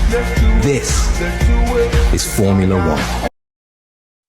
This is Formula One.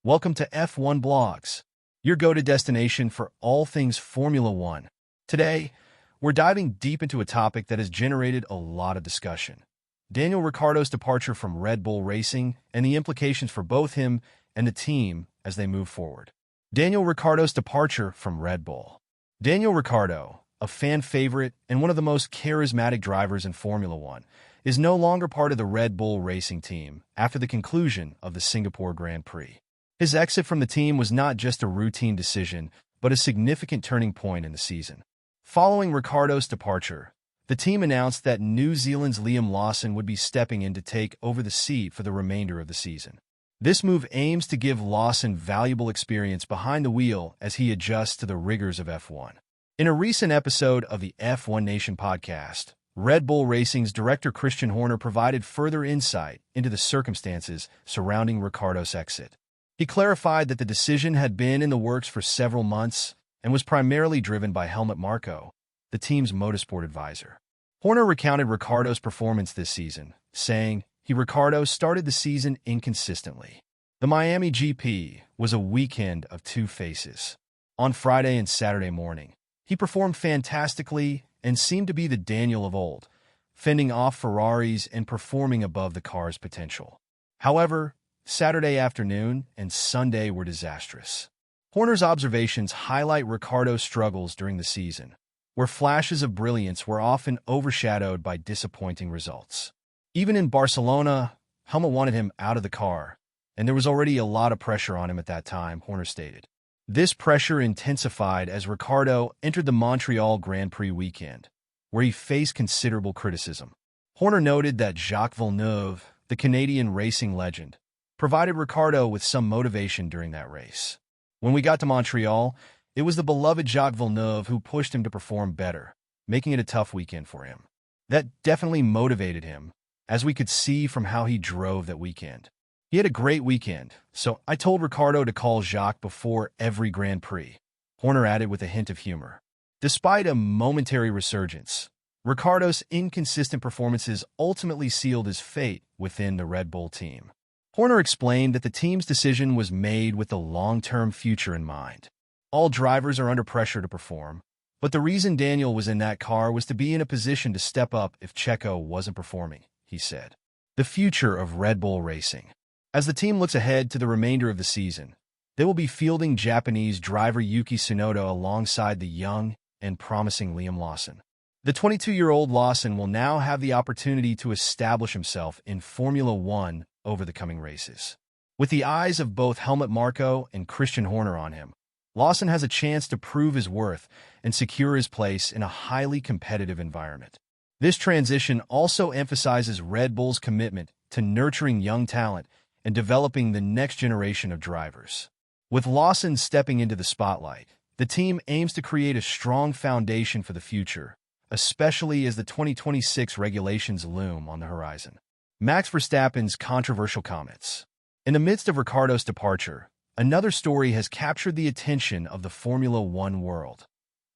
Welcome to F1 Blogs, your go-to destination for all things Formula One. Today, we're diving deep into a topic that has generated a lot of discussion. Daniel Ricciardo's departure from Red Bull Racing and the implications for both him and the team as they move forward. Daniel Ricciardo's departure from Red Bull. Daniel Ricciardo, a fan favorite and one of the most charismatic drivers in Formula One, is no longer part of the Red Bull Racing team after the conclusion of the Singapore Grand Prix. His exit from the team was not just a routine decision, but a significant turning point in the season. Following Ricciardo's departure, the team announced that New Zealand's Liam Lawson would be stepping in to take over the seat for the remainder of the season. This move aims to give Lawson valuable experience behind the wheel as he adjusts to the rigors of F1. In a recent episode of the F1 Nation podcast, Red Bull Racing's director Christian Horner provided further insight into the circumstances surrounding Ricciardo's exit. He clarified that the decision had been in the works for several months and was primarily driven by Marko, the team's motorsport advisor. Horner recounted Ricciardo's performance this season, saying, Ricciardo started the season inconsistently. The Miami GP was a weekend of two faces. On Friday and Saturday morning, he performed fantastically and seemed to be the Daniel of old, fending off Ferraris and performing above the car's potential. However, Saturday afternoon and Sunday were disastrous. Horner's observations highlight Ricciardo's struggles during the season, where flashes of brilliance were often overshadowed by disappointing results. Even in Barcelona, Helmut wanted him out of the car, and there was already a lot of pressure on him at that time, Horner stated. This pressure intensified as Ricciardo entered the Montreal Grand Prix weekend, where he faced considerable criticism. Horner noted that Jacques Villeneuve, the Canadian racing legend, provided Ricciardo with some motivation during that race. When we got to Montreal, it was the beloved Jacques Villeneuve who pushed him to perform better, making it a tough weekend for him. That definitely motivated him, as we could see from how he drove that weekend. He had a great weekend, so I told Ricciardo to call Jacques before every Grand Prix, Horner added with a hint of humor. Despite a momentary resurgence, Ricciardo's inconsistent performances ultimately sealed his fate within the Red Bull team. Horner explained that the team's decision was made with the long-term future in mind. All drivers are under pressure to perform, but the reason Daniel was in that car was to be in a position to step up if Checo wasn't performing, he said. The future of Red Bull Racing. As the team looks ahead to the remainder of the season, they will be fielding Japanese driver Yuki Tsunoda alongside the young and promising Liam Lawson. The 22-year-old Lawson will now have the opportunity to establish himself in Formula One over the coming races. With the eyes of both Marko and Christian Horner on him, Lawson has a chance to prove his worth and secure his place in a highly competitive environment. This transition also emphasizes Red Bull's commitment to nurturing young talent and developing the next generation of drivers. With Lawson stepping into the spotlight, the team aims to create a strong foundation for the future, especially as the 2026 regulations loom on the horizon. Max Verstappen's controversial comments. In the midst of Ricciardo's departure, another story has captured the attention of the Formula One world.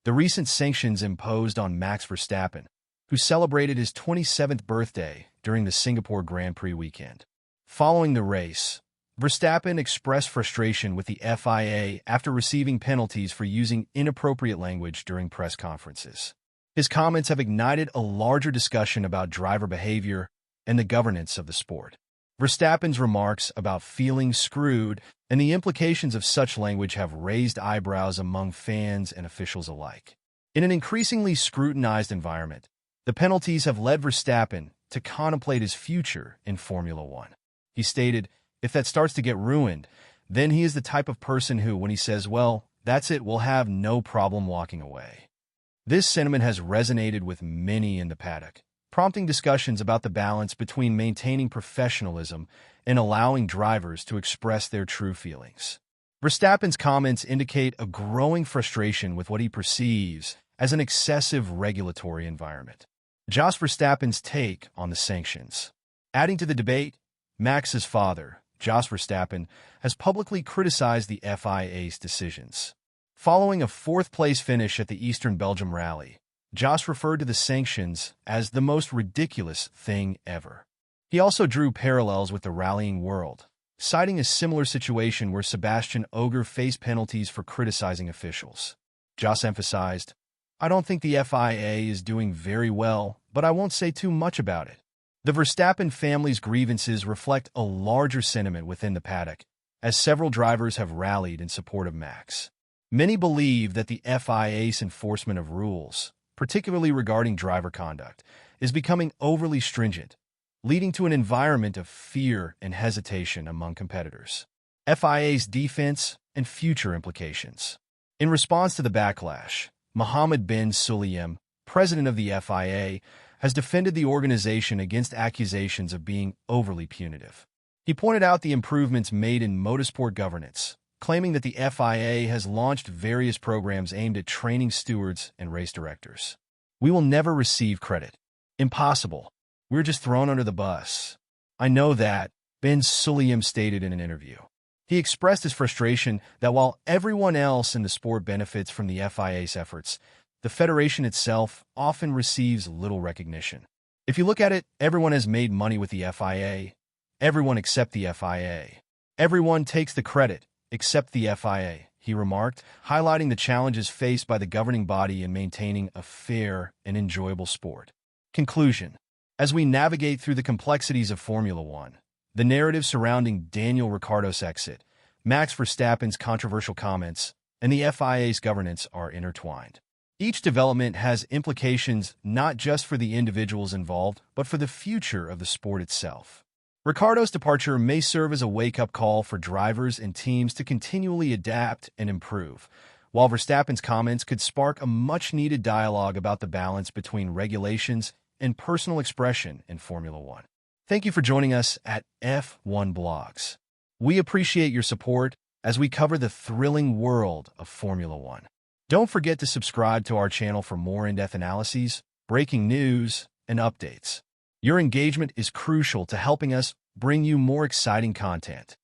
The recent sanctions imposed on Max Verstappen, who celebrated his 27th birthday during the Singapore Grand Prix weekend. Following the race, Verstappen expressed frustration with the FIA after receiving penalties for using inappropriate language during press conferences. His comments have ignited a larger discussion about driver behavior and the governance of the sport. Verstappen's remarks about feeling screwed and the implications of such language have raised eyebrows among fans and officials alike. In an increasingly scrutinized environment, the penalties have led Verstappen to contemplate his future in Formula One. He stated, if that starts to get ruined, then he is the type of person who, when he says, well, that's it, will have no problem walking away. This sentiment has resonated with many in the paddock, prompting discussions about the balance between maintaining professionalism and allowing drivers to express their true feelings. Verstappen's comments indicate a growing frustration with what he perceives as an excessive regulatory environment. Jos Verstappen's take on the sanctions. Adding to the debate, Max's father, Jos Verstappen, has publicly criticized the FIA's decisions. Following a fourth-place finish at the Eastern Belgium Rally, Jos referred to the sanctions as the most ridiculous thing ever. He also drew parallels with the rallying world, citing a similar situation where Sebastian Ogier faced penalties for criticizing officials. Joss emphasized, "I don't think the FIA is doing very well, but I won't say too much about it." The Verstappen family's grievances reflect a larger sentiment within the paddock, as several drivers have rallied in support of Max. Many believe that the FIA's enforcement of rules, particularly regarding driver conduct, is becoming overly stringent, leading to an environment of fear and hesitation among competitors. FIA's defense and future implications. In response to the backlash, Mohammed bin Sulayem, president of the FIA, has defended the organization against accusations of being overly punitive. He pointed out the improvements made in motorsport governance, claiming that the FIA has launched various programs aimed at training stewards and race directors. "We will never receive credit. Impossible. We're just thrown under the bus. I know that," bin Sulayem stated in an interview. He expressed his frustration that while everyone else in the sport benefits from the FIA's efforts, the federation itself often receives little recognition. "If you look at it, everyone has made money with the FIA. Everyone except the FIA. Everyone takes the credit except the FIA," he remarked, highlighting the challenges faced by the governing body in maintaining a fair and enjoyable sport. Conclusion. As we navigate through the complexities of Formula One, the narrative surrounding Daniel Ricciardo's exit, Max Verstappen's controversial comments, and the FIA's governance are intertwined. Each development has implications not just for the individuals involved, but for the future of the sport itself. Ricciardo's departure may serve as a wake-up call for drivers and teams to continually adapt and improve, while Verstappen's comments could spark a much-needed dialogue about the balance between regulations and personal expression in Formula One. Thank you for joining us at F1 Blogs. We appreciate your support as we cover the thrilling world of Formula One. Don't forget to subscribe to our channel for more in-depth analyses, breaking news, and updates. Your engagement is crucial to helping us bring you more exciting content.